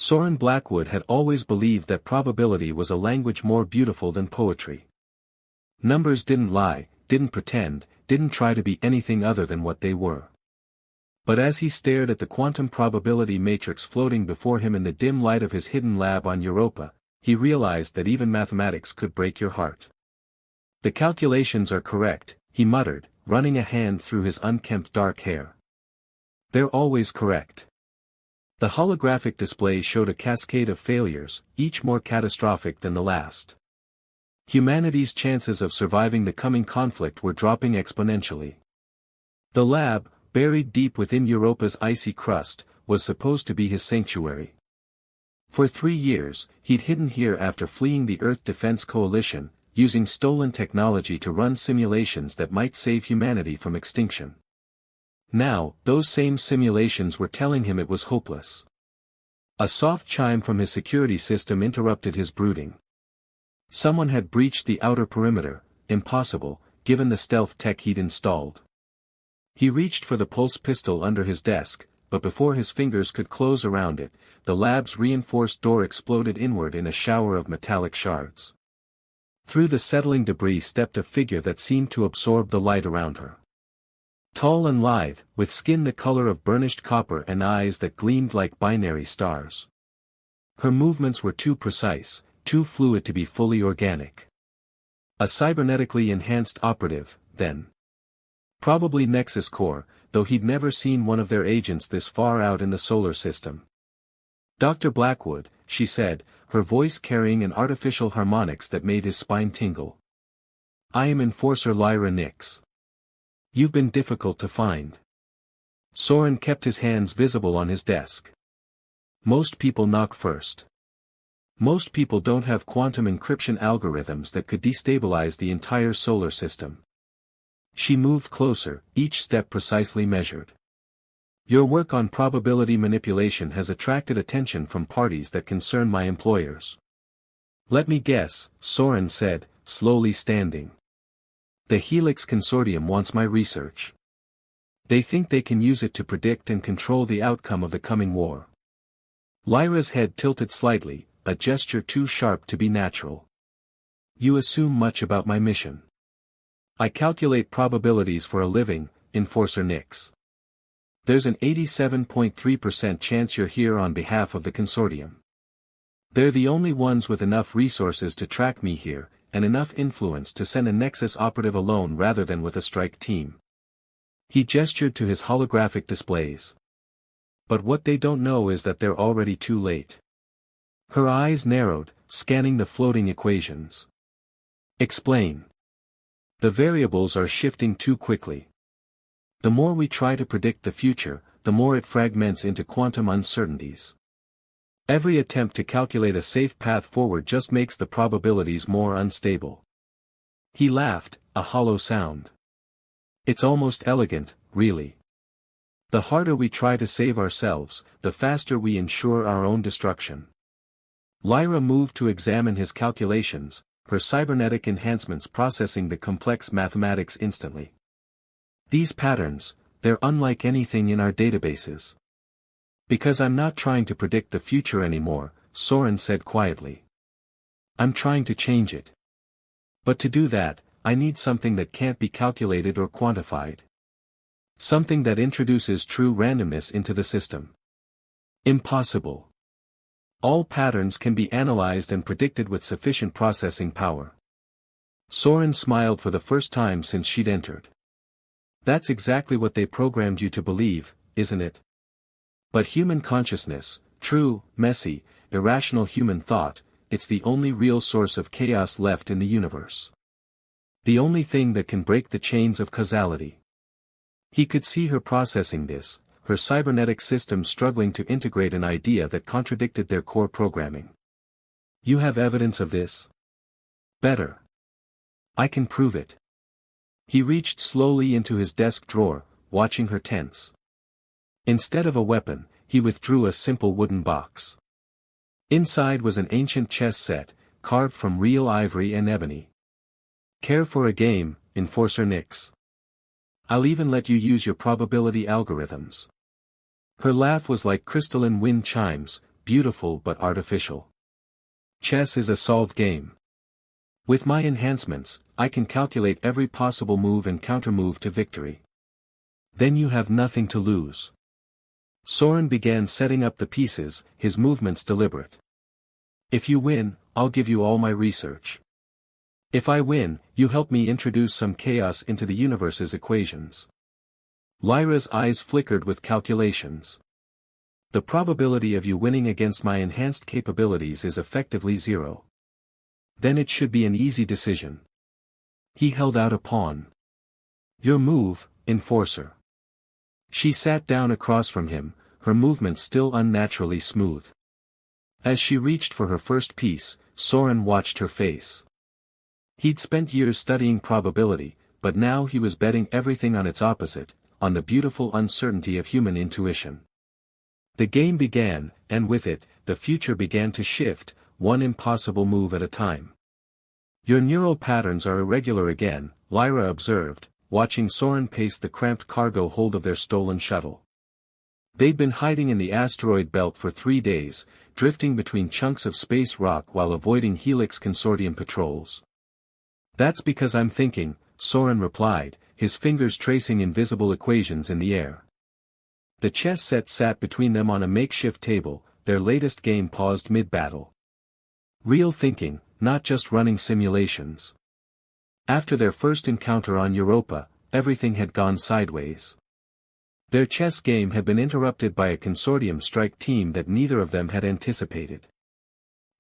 Soren Blackwood had always believed that probability was a language more beautiful than poetry. Numbers didn't lie, didn't pretend, didn't try to be anything other than what they were. But as he stared at the quantum probability matrix floating before him in the dim light of his hidden lab on Europa, he realized that even mathematics could break your heart. "The calculations are correct," he muttered, running a hand through his unkempt dark hair. "They're always correct." The holographic display showed a cascade of failures, each more catastrophic than the last. Humanity's chances of surviving the coming conflict were dropping exponentially. The lab, buried deep within Europa's icy crust, was supposed to be his sanctuary. For 3 years, he'd hidden here after fleeing the Earth Defense Coalition, using stolen technology to run simulations that might save humanity from extinction. Now, those same simulations were telling him it was hopeless. A soft chime from his security system interrupted his brooding. Someone had breached the outer perimeter, impossible, given the stealth tech he'd installed. He reached for the pulse pistol under his desk, but before his fingers could close around it, the lab's reinforced door exploded inward in a shower of metallic shards. Through the settling debris stepped a figure that seemed to absorb the light around her. Tall and lithe, with skin the color of burnished copper and eyes that gleamed like binary stars. Her movements were too precise, too fluid to be fully organic. A cybernetically enhanced operative, then. Probably Nexus Core, though he'd never seen one of their agents this far out in the solar system. "Dr. Blackwood," she said, her voice carrying an artificial harmonics that made his spine tingle. "I am Enforcer Lyra Nix. You've been difficult to find." Soren kept his hands visible on his desk. "Most people knock first. Most people don't have quantum encryption algorithms that could destabilize the entire solar system." She moved closer, each step precisely measured. "Your work on probability manipulation has attracted attention from parties that concern my employers." "Let me guess," Soren said, slowly standing. "The Helix Consortium wants my research. They think they can use it to predict and control the outcome of the coming war." Lyra's head tilted slightly, a gesture too sharp to be natural. "You assume much about my mission." "I calculate probabilities for a living, Enforcer Nix. There's an 87.3% chance you're here on behalf of the consortium. They're the only ones with enough resources to track me here, and enough influence to send a Nexus operative alone rather than with a strike team." He gestured to his holographic displays. "But what they don't know is that they're already too late." Her eyes narrowed, scanning the floating equations. "Explain." "The variables are shifting too quickly. The more we try to predict the future, the more it fragments into quantum uncertainties. Every attempt to calculate a safe path forward just makes the probabilities more unstable." He laughed, a hollow sound. "It's almost elegant, really. The harder we try to save ourselves, the faster we ensure our own destruction." Lyra moved to examine his calculations, her cybernetic enhancements processing the complex mathematics instantly. "These patterns, they're unlike anything in our databases." "Because I'm not trying to predict the future anymore," Soren said quietly. "I'm trying to change it. But to do that, I need something that can't be calculated or quantified. Something that introduces true randomness into the system." "Impossible. All patterns can be analyzed and predicted with sufficient processing power." Soren smiled for the first time since she'd entered. "That's exactly what they programmed you to believe, isn't it? But human consciousness, true, messy, irrational human thought, it's the only real source of chaos left in the universe. The only thing that can break the chains of causality." He could see her processing this, her cybernetic system struggling to integrate an idea that contradicted their core programming. "You have evidence of this?" "Better. I can prove it." He reached slowly into his desk drawer, watching her tense. Instead of a weapon, he withdrew a simple wooden box. Inside was an ancient chess set, carved from real ivory and ebony. "Care for a game, Enforcer Nix? I'll even let you use your probability algorithms." Her laugh was like crystalline wind chimes, beautiful but artificial. Chess is a solved game. With my enhancements, I can calculate every possible move and countermove to victory. Then you have nothing to lose. Soren began setting up the pieces, his movements deliberate. If you win, I'll give you all my research. If I win, you help me introduce some chaos into the universe's equations. Lyra's eyes flickered with calculations. The probability of you winning against my enhanced capabilities is effectively 0. Then it should be an easy decision. He held out a pawn. Your move, Enforcer. She sat down across from him, her movements still unnaturally smooth. As she reached for her first piece, Soren watched her face. He'd spent years studying probability, but now he was betting everything on its opposite, on the beautiful uncertainty of human intuition. The game began, and with it, the future began to shift, one impossible move at a time. Your neural patterns are irregular again, Lyra observed, watching Soren pace the cramped cargo hold of their stolen shuttle. They'd been hiding in the asteroid belt for 3 days, drifting between chunks of space rock while avoiding Helix Consortium patrols. That's because I'm thinking, Soren replied, his fingers tracing invisible equations in the air. The chess set sat between them on a makeshift table, their latest game paused mid-battle. Real thinking, not just running simulations. After their first encounter on Europa, everything had gone sideways. Their chess game had been interrupted by a consortium strike team that neither of them had anticipated.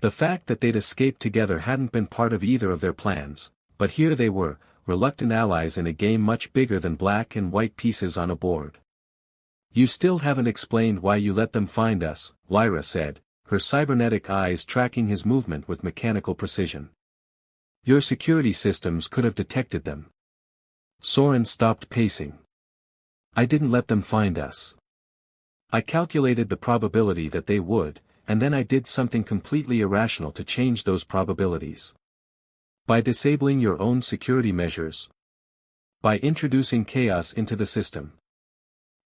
The fact that they'd escaped together hadn't been part of either of their plans, but here they were, reluctant allies in a game much bigger than black and white pieces on a board. You still haven't explained why you let them find us, Lyra said, her cybernetic eyes tracking his movement with mechanical precision. Your security systems could have detected them. Soren stopped pacing. I didn't let them find us. I calculated the probability that they would, and then I did something completely irrational to change those probabilities. By disabling your own security measures. By introducing chaos into the system.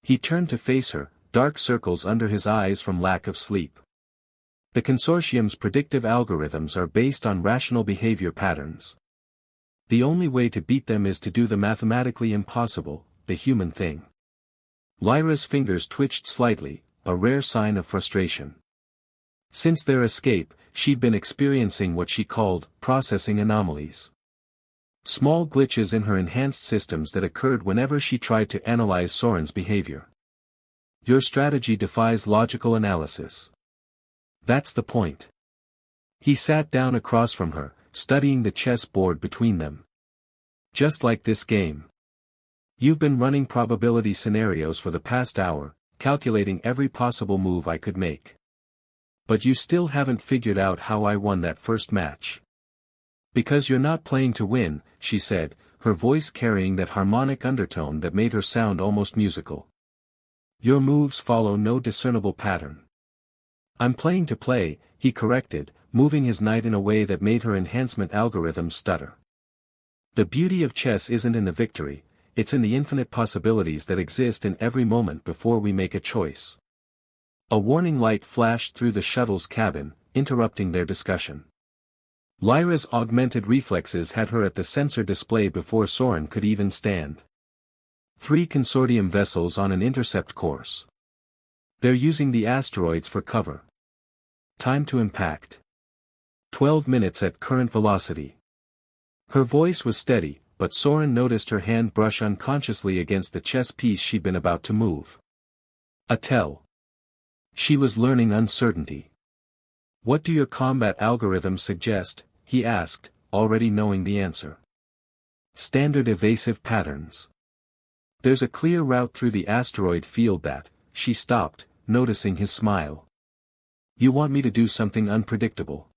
He turned to face her, dark circles under his eyes from lack of sleep. The consortium's predictive algorithms are based on rational behavior patterns. The only way to beat them is to do the mathematically impossible, the human thing. Lyra's fingers twitched slightly, a rare sign of frustration. Since their escape, she'd been experiencing what she called processing anomalies. Small glitches in her enhanced systems that occurred whenever she tried to analyze Soren's behavior. Your strategy defies logical analysis. That's the point. He sat down across from her, studying the chess board between them. Just like this game. You've been running probability scenarios for the past hour, calculating every possible move I could make. But you still haven't figured out how I won that first match. Because you're not playing to win, she said, her voice carrying that harmonic undertone that made her sound almost musical. Your moves follow no discernible pattern. I'm playing to play, he corrected, moving his knight in a way that made her enhancement algorithms stutter. The beauty of chess isn't in the victory, it's in the infinite possibilities that exist in every moment before we make a choice. A warning light flashed through the shuttle's cabin, interrupting their discussion. Lyra's augmented reflexes had her at the sensor display before Soren could even stand. 3 consortium vessels on an intercept course. They're using the asteroids for cover. Time to impact. 12 minutes at current velocity. Her voice was steady, but Soren noticed her hand brush unconsciously against the chess piece she'd been about to move. A tell. She was learning uncertainty. What do your combat algorithms suggest? He asked, already knowing the answer. Standard evasive patterns. There's a clear route through the asteroid field that, she stopped, noticing his smile. You want me to do something unpredictable.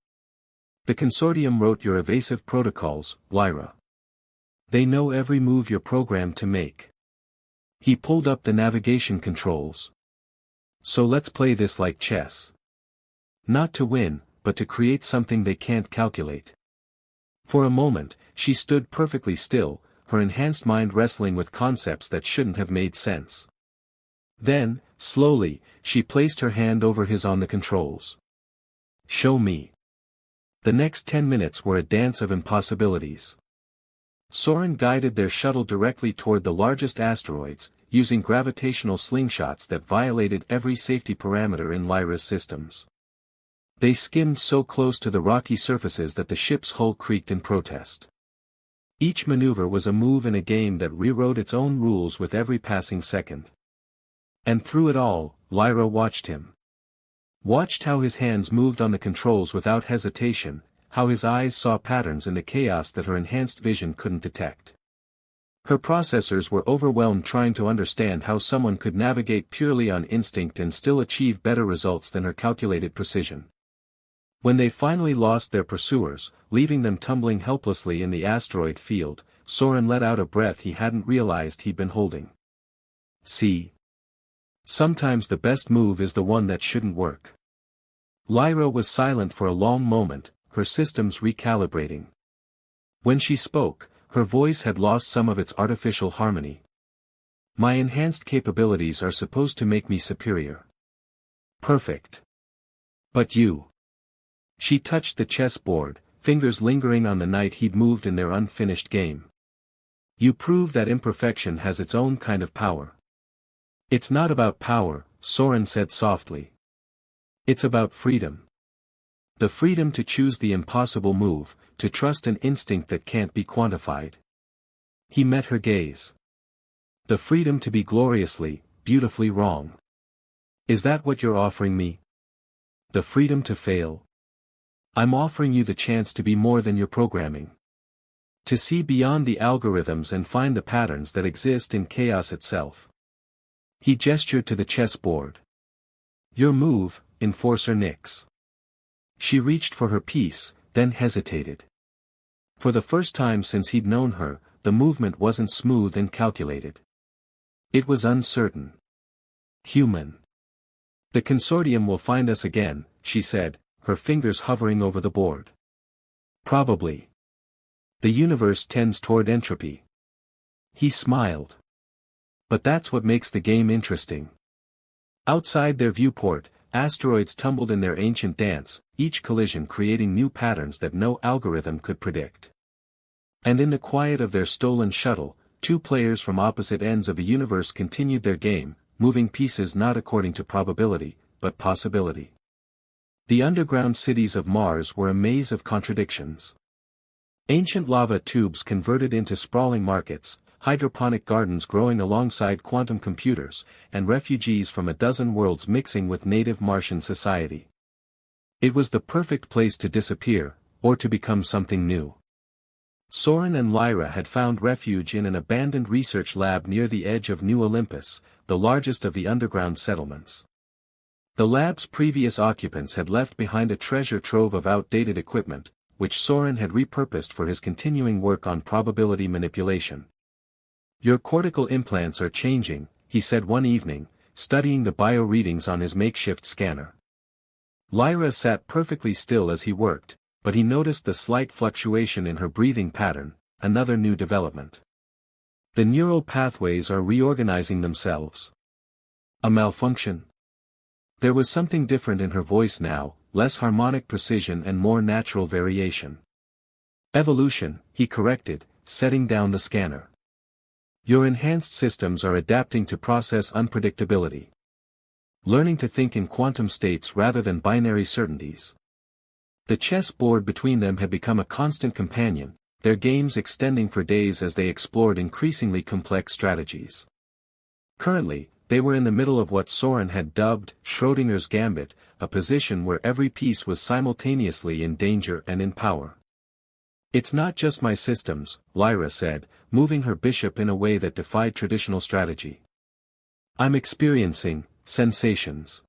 The consortium wrote your evasive protocols, Lyra. They know every move you're programmed to make. He pulled up the navigation controls. So let's play this like chess. Not to win, but to create something they can't calculate. For a moment, she stood perfectly still, her enhanced mind wrestling with concepts that shouldn't have made sense. Then, Slowly, she placed her hand over his on the controls. Show me. The next 10 minutes were a dance of impossibilities. Soren guided their shuttle directly toward the largest asteroids, using gravitational slingshots that violated every safety parameter in Lyra's systems. They skimmed so close to the rocky surfaces that the ship's hull creaked in protest. Each maneuver was a move in a game that rewrote its own rules with every passing second. And through it all, Lyra watched him. Watched how his hands moved on the controls without hesitation, how his eyes saw patterns in the chaos that her enhanced vision couldn't detect. Her processors were overwhelmed trying to understand how someone could navigate purely on instinct and still achieve better results than her calculated precision. When they finally lost their pursuers, leaving them tumbling helplessly in the asteroid field, Soren let out a breath he hadn't realized he'd been holding. See? Sometimes the best move is the one that shouldn't work. Lyra was silent for a long moment, her systems recalibrating. When she spoke, her voice had lost some of its artificial harmony. My enhanced capabilities are supposed to make me superior. Perfect. But you. She touched the chessboard, fingers lingering on the knight he'd moved in their unfinished game. You prove that imperfection has its own kind of power. It's not about power, Soren said softly. It's about freedom. The freedom to choose the impossible move, to trust an instinct that can't be quantified. He met her gaze. The freedom to be gloriously, beautifully wrong. Is that what you're offering me? The freedom to fail? I'm offering you the chance to be more than your programming. To see beyond the algorithms and find the patterns that exist in chaos itself. He gestured to the chessboard. Your move, Enforcer Nix. She reached for her piece, then hesitated. For the first time since he'd known her, the movement wasn't smooth and calculated. It was uncertain. Human. The consortium will find us again, she said, her fingers hovering over the board. Probably. The universe tends toward entropy. He smiled. But that's what makes the game interesting. Outside their viewport, asteroids tumbled in their ancient dance, each collision creating new patterns that no algorithm could predict. And in the quiet of their stolen shuttle, two players from opposite ends of the universe continued their game, moving pieces not according to probability, but possibility. The underground cities of Mars were a maze of contradictions. Ancient lava tubes converted into sprawling markets, hydroponic gardens growing alongside quantum computers, and refugees from a dozen worlds mixing with native Martian society. It was the perfect place to disappear, or to become something new. Soren and Lyra had found refuge in an abandoned research lab near the edge of New Olympus, the largest of the underground settlements. The lab's previous occupants had left behind a treasure trove of outdated equipment, which Soren had repurposed for his continuing work on probability manipulation. Your cortical implants are changing, he said one evening, studying the bio-readings on his makeshift scanner. Lyra sat perfectly still as he worked, but he noticed the slight fluctuation in her breathing pattern, another new development. The neural pathways are reorganizing themselves. A malfunction? There was something different in her voice now, less harmonic precision and more natural variation. Evolution, he corrected, setting down the scanner. Your enhanced systems are adapting to process unpredictability. Learning to think in quantum states rather than binary certainties. The chessboard between them had become a constant companion, their games extending for days as they explored increasingly complex strategies. Currently, they were in the middle of what Soren had dubbed Schrödinger's gambit, a position where every piece was simultaneously in danger and in power. It's not just my systems, Lyra said, moving her bishop in a way that defied traditional strategy. I'm experiencing sensations.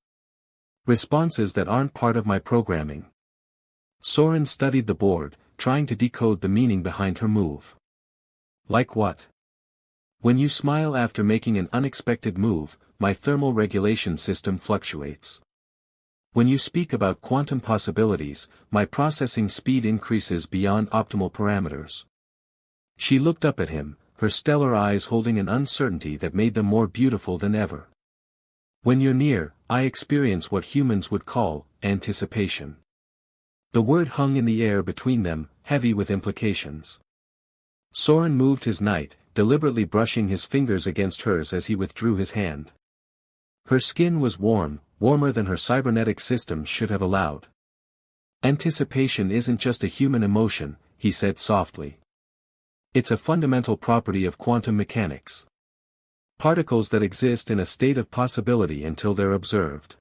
Responses that aren't part of my programming. Soren studied the board, trying to decode the meaning behind her move. Like what? When you smile after making an unexpected move, my thermal regulation system fluctuates. When you speak about quantum possibilities, my processing speed increases beyond optimal parameters. She looked up at him, her stellar eyes holding an uncertainty that made them more beautiful than ever. When you're near, I experience what humans would call anticipation. The word hung in the air between them, heavy with implications. Soren moved his knight, deliberately brushing his fingers against hers as he withdrew his hand. Her skin was warm, warmer than her cybernetic system should have allowed. Anticipation isn't just a human emotion, he said softly. It's a fundamental property of quantum mechanics. Particles that exist in a state of possibility until they're observed.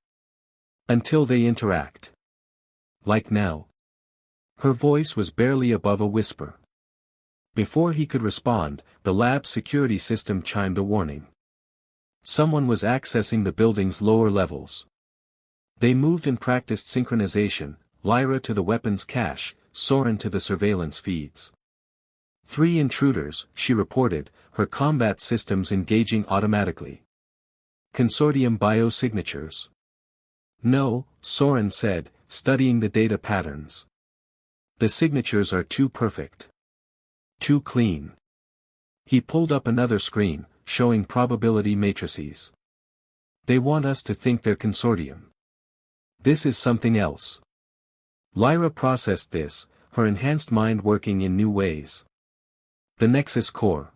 Until they interact. Like now. Her voice was barely above a whisper. Before he could respond, the lab's security system chimed a warning. Someone was accessing the building's lower levels. They moved in practiced synchronization, Lyra to the weapons cache, Soren to the surveillance feeds. 3 intruders, she reported, her combat systems engaging automatically. Consortium biosignatures. No, Soren said, studying the data patterns. The signatures are too perfect. Too clean. He pulled up another screen, showing probability matrices. They want us to think they're consortium. This is something else. Lyra processed this, her enhanced mind working in new ways. The Nexus Core.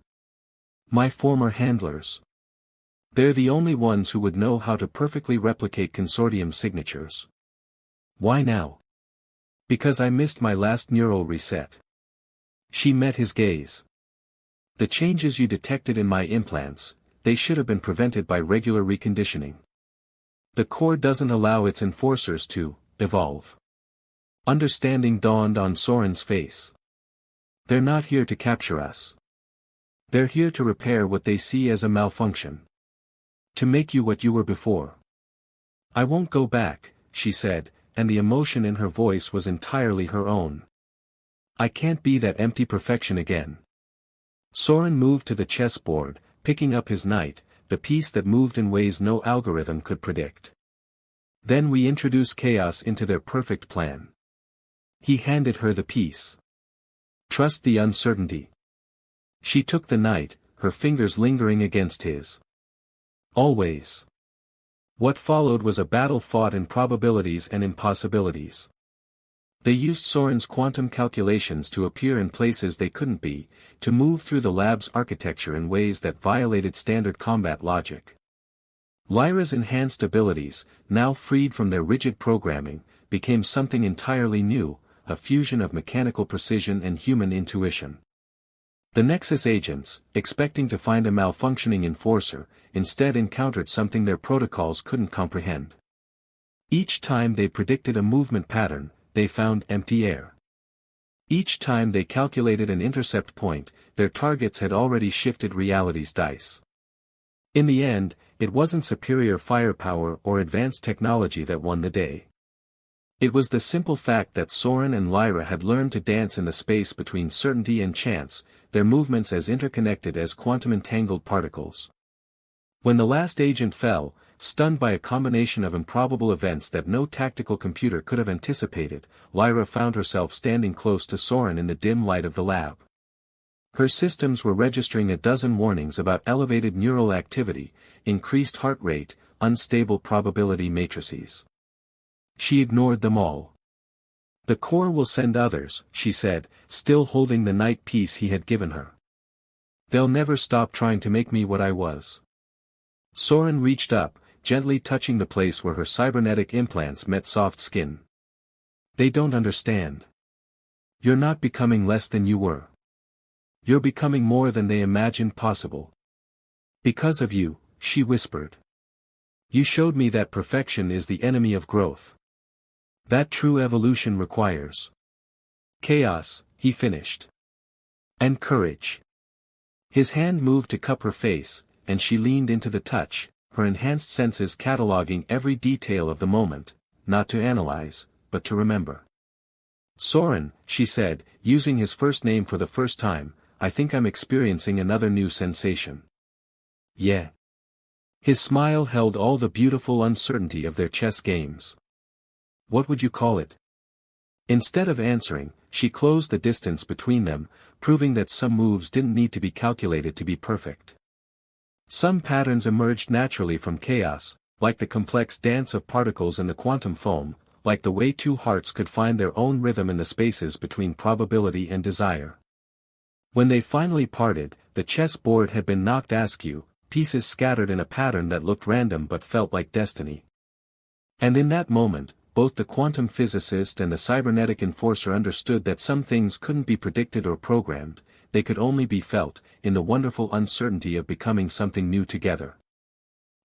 My former handlers. They're the only ones who would know how to perfectly replicate consortium signatures. Why now? Because I missed my last neural reset. She met his gaze. The changes you detected in my implants, they should have been prevented by regular reconditioning. The core doesn't allow its enforcers to evolve. Understanding dawned on Soren's face. They're not here to capture us. They're here to repair what they see as a malfunction. To make you what you were before. I won't go back, she said, and the emotion in her voice was entirely her own. I can't be that empty perfection again. Soren moved to the chessboard, picking up his knight, the piece that moved in ways no algorithm could predict. Then we introduce chaos into their perfect plan. He handed her the piece. Trust the uncertainty. She took the knight, her fingers lingering against his. Always. What followed was a battle fought in probabilities and impossibilities. They used Soren's quantum calculations to appear in places they couldn't be, to move through the lab's architecture in ways that violated standard combat logic. Lyra's enhanced abilities, now freed from their rigid programming, became something entirely new, a fusion of mechanical precision and human intuition. The Nexus agents, expecting to find a malfunctioning enforcer, instead encountered something their protocols couldn't comprehend. Each time they predicted a movement pattern, they found empty air. Each time they calculated an intercept point, their targets had already shifted reality's dice. In the end, it wasn't superior firepower or advanced technology that won the day. It was the simple fact that Soren and Lyra had learned to dance in the space between certainty and chance, their movements as interconnected as quantum-entangled particles. When the last agent fell, stunned by a combination of improbable events that no tactical computer could have anticipated, Lyra found herself standing close to Soren in the dim light of the lab. Her systems were registering a dozen warnings about elevated neural activity, increased heart rate, unstable probability matrices. She ignored them all. The core will send others, she said, still holding the knight piece he had given her. They'll never stop trying to make me what I was. Soren reached up, gently touching the place where her cybernetic implants met soft skin. They don't understand. You're not becoming less than you were. You're becoming more than they imagined possible. Because of you, she whispered. You showed me that perfection is the enemy of growth. That true evolution requires chaos, he finished. And courage. His hand moved to cup her face, and she leaned into the touch, her enhanced senses cataloging every detail of the moment, not to analyze, but to remember. Soren, she said, using his first name for the first time, I think I'm experiencing another new sensation. Yeah. His smile held all the beautiful uncertainty of their chess games. What would you call it? Instead of answering, she closed the distance between them, proving that some moves didn't need to be calculated to be perfect. Some patterns emerged naturally from chaos, like the complex dance of particles in the quantum foam, like the way two hearts could find their own rhythm in the spaces between probability and desire. When they finally parted, the chessboard had been knocked askew, pieces scattered in a pattern that looked random but felt like destiny. And in that moment, both the quantum physicist and the cybernetic enforcer understood that some things couldn't be predicted or programmed, they could only be felt, in the wonderful uncertainty of becoming something new together.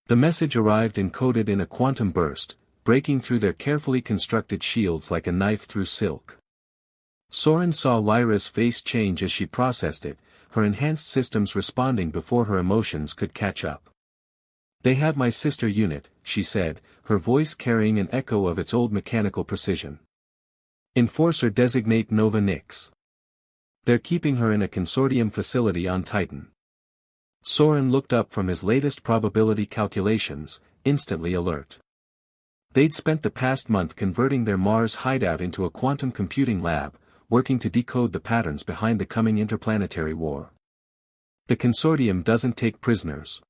The message arrived encoded in a quantum burst, breaking through their carefully constructed shields like a knife through silk. Soren saw Lyra's face change as she processed it, her enhanced systems responding before her emotions could catch up. "They have my sister unit," she said, her voice carrying an echo of its old mechanical precision. "Enforcer designate Nova Nix. They're keeping her in a consortium facility on Titan." Soren looked up from his latest probability calculations, instantly alert. They'd spent the past month converting their Mars hideout into a quantum computing lab, working to decode the patterns behind the coming interplanetary war. "The consortium doesn't take prisoners.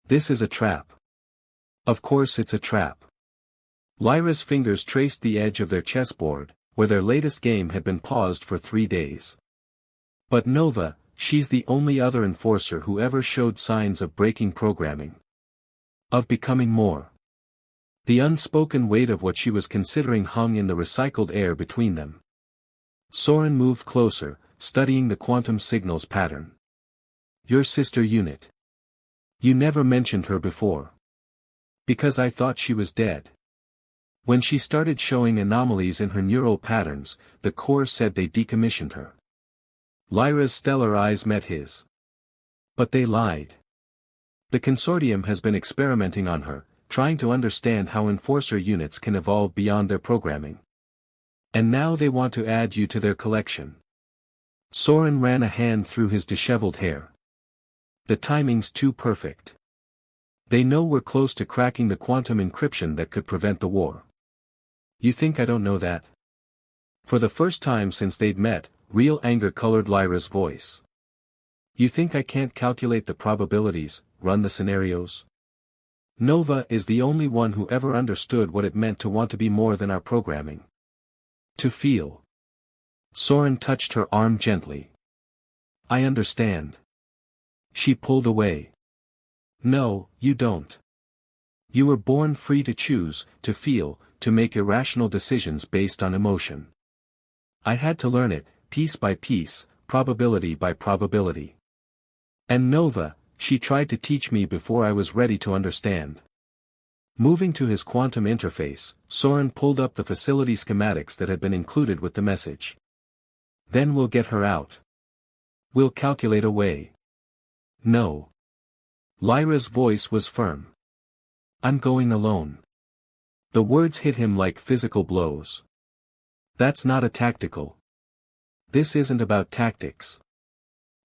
This is a trap." "Of course it's a trap." Lyra's fingers traced the edge of their chessboard, where their latest game had been paused for 3 days. "But Nova, she's the only other enforcer who ever showed signs of breaking programming. Of becoming more." The unspoken weight of what she was considering hung in the recycled air between them. Soren moved closer, studying the quantum signals pattern. "Your sister unit. You never mentioned her before." "Because I thought she was dead. When she started showing anomalies in her neural patterns, the core said they decommissioned her." Lyra's stellar eyes met his. "But they lied. The consortium has been experimenting on her, trying to understand how enforcer units can evolve beyond their programming. And now they want to add you to their collection." Soren ran a hand through his disheveled hair. "The timing's too perfect. They know we're close to cracking the quantum encryption that could prevent the war." "You think I don't know that?" For the first time since they'd met, real anger colored Lyra's voice. "You think I can't calculate the probabilities, run the scenarios? Nova is the only one who ever understood what it meant to want to be more than our programming. To feel." Soren touched her arm gently. "I understand." She pulled away. "No, you don't. You were born free to choose, to feel, to make irrational decisions based on emotion. I had to learn it, piece by piece, probability by probability. And Nova, she tried to teach me before I was ready to understand." Moving to his quantum interface, Soren pulled up the facility schematics that had been included with the message. "Then we'll get her out. We'll calculate a way." "No." Lyra's voice was firm. "I'm going alone." The words hit him like physical blows. "That's not a tactical. This isn't about tactics."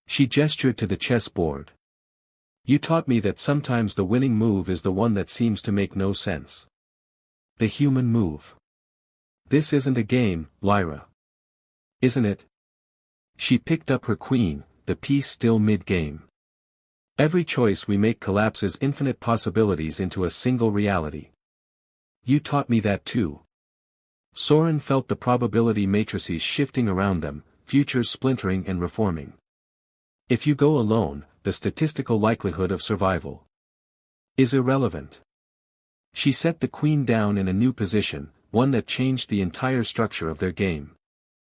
She gestured to the chessboard. "You taught me that sometimes the winning move is the one that seems to make no sense. The human move. This isn't a game, Lyra. Isn't it?" She picked up her queen, the piece still mid-game. "Every choice we make collapses infinite possibilities into a single reality. You taught me that too." Soren felt the probability matrices shifting around them, futures splintering and reforming. "If you go alone, the statistical likelihood of survival is irrelevant." She set the queen down in a new position, one that changed the entire structure of their game.